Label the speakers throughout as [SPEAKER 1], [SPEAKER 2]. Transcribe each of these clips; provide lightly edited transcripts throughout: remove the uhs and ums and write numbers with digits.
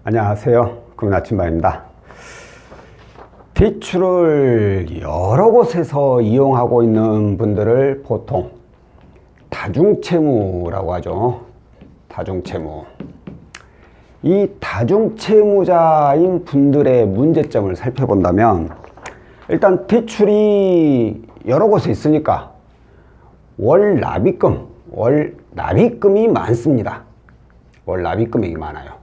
[SPEAKER 1] 안녕하세요. 금나침반입니다. 대출을 여러 곳에서 이용하고 있는 분들을 보통 다중채무라고 하죠. 다중채무. 이 다중채무자인 분들의 문제점을 살펴본다면, 일단 대출이 여러 곳에 있으니까 월 납입금이 많습니다. 월 납입금액이 많아요.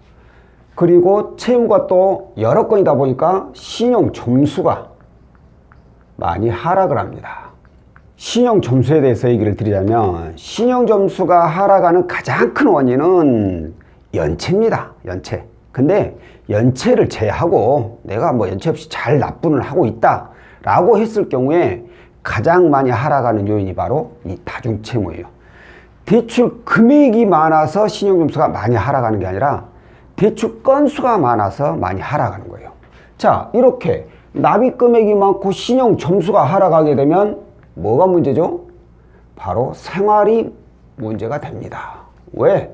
[SPEAKER 1] 그리고 채무가 또 여러 건이다 보니까 신용 점수가 많이 하락을 합니다. 신용 점수에 대해서 얘기를 드리자면, 신용 점수가 하락하는 가장 큰 원인은 연체입니다. 연체. 근데 연체를 제외하고 내가 연체 없이 잘 납부를 하고 있다 라고 했을 경우에 가장 많이 하락하는 요인이 바로 이 다중채무예요. 대출 금액이 많아서 신용 점수가 많이 하락하는 게 아니라 대출 건수가 많아서 많이 하락하는 거예요. 자, 이렇게 납입 금액이 많고 신용 점수가 하락하게 되면 뭐가 문제죠? 바로 생활이 문제가 됩니다. 왜?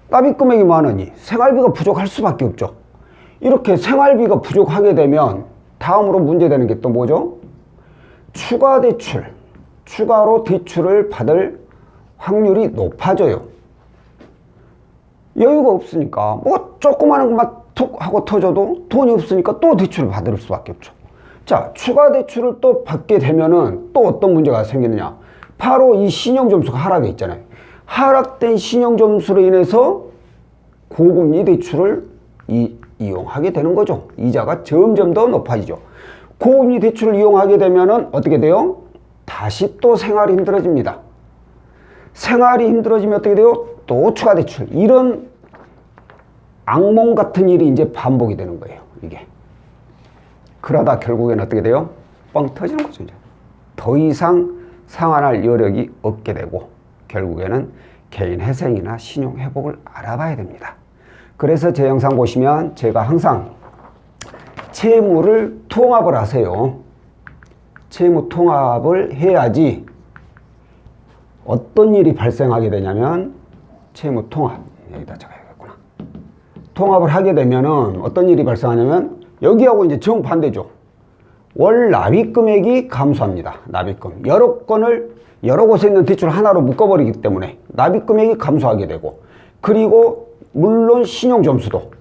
[SPEAKER 1] 납입 금액이 많으니 생활비가 부족할 수밖에 없죠. 이렇게 생활비가 부족하게 되면 다음으로 문제되는 게 또 뭐죠? 추가 대출. 추가로 대출을 받을 확률이 높아져요. 여유가 없으니까 조그마한 것만 툭 하고 터져도 돈이 없으니까 또 대출을 받을 수밖에 없죠. 자, 추가 대출을 또 받게 되면은 또 어떤 문제가 생기느냐? 바로 이 신용점수가 하락해 있잖아요. 하락된 신용점수로 인해서 고금리 대출을 이용하게 되는 거죠. 이자가 점점 더 높아지죠. 고금리 대출을 이용하게 되면은 어떻게 돼요? 다시 또 생활이 힘들어집니다. 생활이 힘들어지면 어떻게 돼요? 또 추가 대출. 이런 악몽 같은 일이 이제 반복이 되는 거예요, 이게. 그러다 결국에는 어떻게 돼요? 뻥 터지는 거죠, 이제. 더 이상 상환할 여력이 없게 되고, 결국에는 개인 회생이나 신용 회복을 알아봐야 됩니다. 그래서 제 영상 보시면 제가 항상 채무를 통합을 하세요. 채무 통합을 해야지 어떤 일이 발생하게 되냐면, 채무 통합. 여기다 적어야겠구나. 통합을 하게 되면은 어떤 일이 발생하냐면, 여기하고 이제 정반대죠. 월 납입 금액이 감소합니다. 납입금. 여러 곳에 있는 대출 하나로 묶어버리기 때문에 납입 금액이 감소하게 되고, 그리고 물론 신용 점수도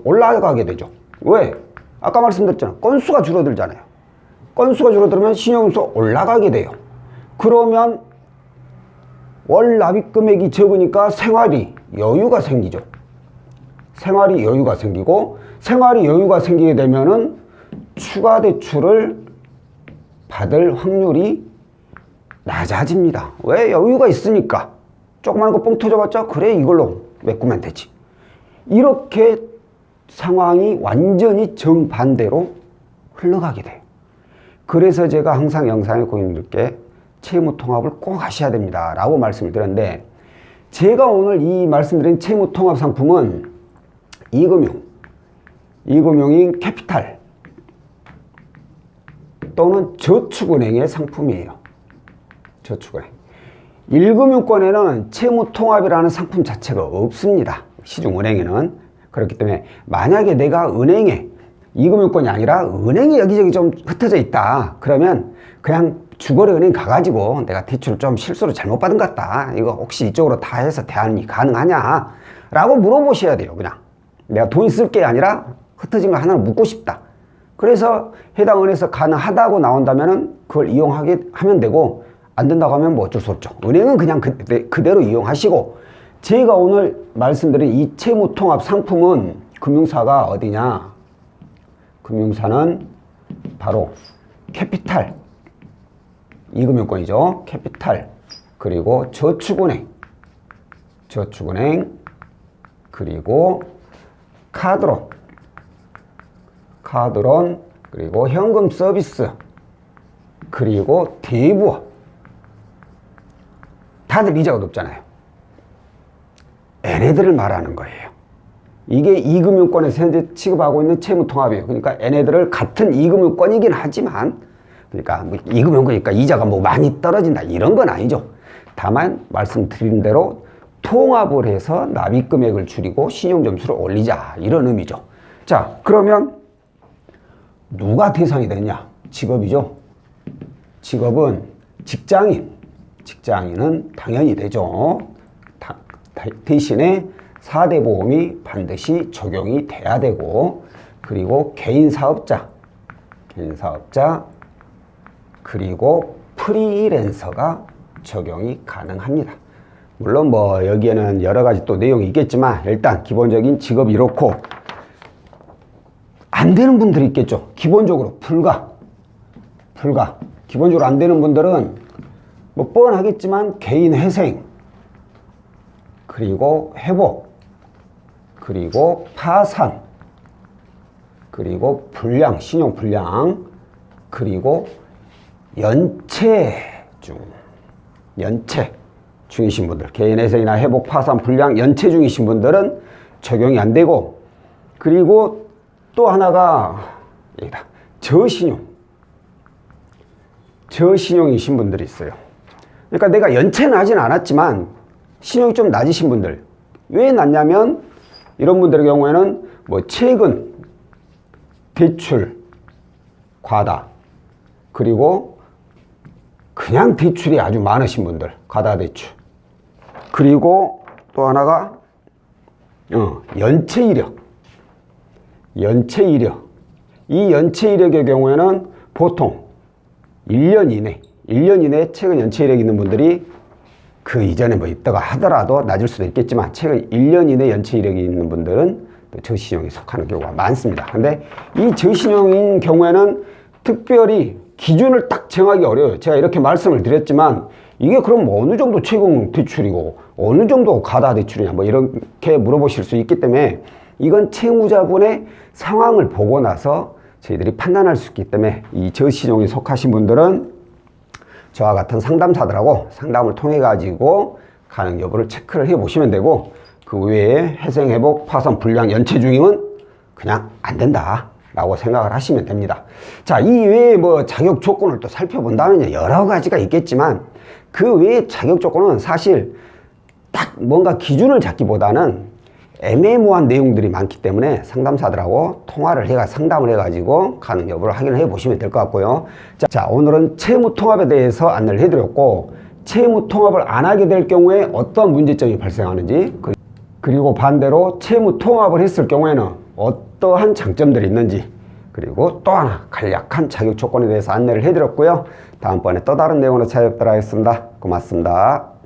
[SPEAKER 1] 올라가게 되죠. 왜? 아까 말씀드렸잖아요. 건수가 줄어들잖아요. 건수가 줄어들면 신용 점수가 올라가게 돼요. 그러면 월 납입 금액이 적으니까 생활이 여유가 생기죠. 생활이 여유가 생기고, 생활이 여유가 생기게 되면은 추가 대출을 받을 확률이 낮아집니다. 왜? 여유가 있으니까. 조그마한 거 뻥 터져봤자 그래, 이걸로 메꾸면 되지. 이렇게 상황이 완전히 정반대로 흘러가게 돼요. 그래서 제가 항상 영상에 고객님들께 채무 통합을 꼭 하셔야 됩니다 라고 말씀을 드렸는데, 제가 오늘 이 말씀드린 채무 통합 상품은 이금융인 캐피탈 또는 저축은행의 상품이에요. 저축은행. 1금융권에는 채무 통합이라는 상품 자체가 없습니다. 시중은행에는. 그렇기 때문에 만약에 내가 은행에, 이금융권이 아니라 은행이 여기저기 좀 흩어져 있다 그러면 그냥 주거래 은행 가가지고 내가 대출을 좀 실수로 잘못 받은 것 같다, 이거 혹시 이쪽으로 다 해서 대안이 가능하냐 라고 물어보셔야 돼요. 그냥 내가 돈 쓸 게 아니라 흩어진 거 하나를 묻고 싶다. 그래서 해당 은행에서 가능하다고 나온다면은 그걸 이용하게 하면 되고, 안 된다고 하면 어쩔 수 없죠. 은행은 그냥 그대로 이용하시고, 제가 오늘 말씀드린 이 채무 통합 상품은 금융사가 어디냐? 금융사는 바로 캐피탈, 이금융권이죠. 캐피탈, 그리고 저축은행, 그리고 카드론, 그리고 현금 서비스, 그리고 대부업. 다들 이자가 높잖아요. 얘네들을 말하는 거예요. 이게 이금융권에서 현재 취급하고 있는 채무 통합이에요. 그러니까 얘네들을 같은 이금융권이긴 하지만, 그러니까 이금융권이니까 이자가 많이 떨어진다 이런 건 아니죠. 다만 말씀드린 대로 통합을 해서 납입 금액을 줄이고 신용 점수를 올리자, 이런 의미죠. 자, 그러면 누가 대상이 되냐? 직업이죠. 직업은 직장인은 당연히 되죠. 대신에 4대 보험이 반드시 적용이 돼야 되고, 그리고 개인 사업자, 그리고 프리랜서가 적용이 가능합니다. 물론 뭐 여기에는 여러 가지 또 내용이 있겠지만 일단 기본적인 직업이 이렇고, 안 되는 분들이 있겠죠. 기본적으로 불가. 기본적으로 안 되는 분들은 뭐 뻔하겠지만 개인 회생, 그리고 회복, 그리고 파산, 그리고 불량, 신용 불량, 그리고 연체 중이신 분들, 개인 회생이나 회복, 파산, 불량, 연체 중이신 분들은 적용이 안 되고, 그리고 또 하나가 여기다, 저신용이신 분들이 있어요. 그러니까 내가 연체는 하진 않았지만 신용이 좀 낮으신 분들. 왜 낮냐면 이런 분들의 경우에는 뭐 최근 대출 과다, 그리고 그냥 대출이 아주 많으신 분들, 과다 대출, 그리고 또 하나가 연체 이력. 이 연체 이력의 경우에는 보통 1년 이내 최근 연체 이력이 있는 분들이 그 이전에 뭐 있다가 하더라도 낮을 수도 있겠지만 최근 1년 이내 연체 이력이 있는 분들은 또 저신용에 속하는 경우가 많습니다. 근데 이 저신용인 경우에는 특별히 기준을 딱 정하기 어려워요. 제가 이렇게 말씀을 드렸지만 이게 그럼 어느 정도 최근 대출이고 어느 정도 가다 대출이냐 뭐 이렇게 물어보실 수 있기 때문에 이건 채무자분의 상황을 보고 나서 저희들이 판단할 수 있기 때문에 이 저신용에 속하신 분들은 저와 같은 상담사들하고 상담을 통해 가지고 가능 여부를 체크를 해 보시면 되고, 그 외에 회생, 회복, 파산, 불량, 연체 중임은 그냥 안 된다 라고 생각을 하시면 됩니다. 자, 이 외에 뭐 자격 조건을 또 살펴본다면 여러 가지가 있겠지만 그 외에 자격 조건은 사실 딱 뭔가 기준을 잡기보다는 애매모호한 내용들이 많기 때문에 상담사들하고 상담을 해가지고 가능 여부를 확인을 해 보시면 될 것 같고요. 자, 오늘은 채무통합에 대해서 안내를 해드렸고, 채무통합을 안 하게 될 경우에 어떤 문제점이 발생하는지, 그리고 반대로 채무통합을 했을 경우에는 어떠한 장점들이 있는지, 그리고 또 하나 간략한 자격 조건에 대해서 안내를 해드렸고요. 다음번에 또 다른 내용으로 찾아뵙도록 하겠습니다. 고맙습니다.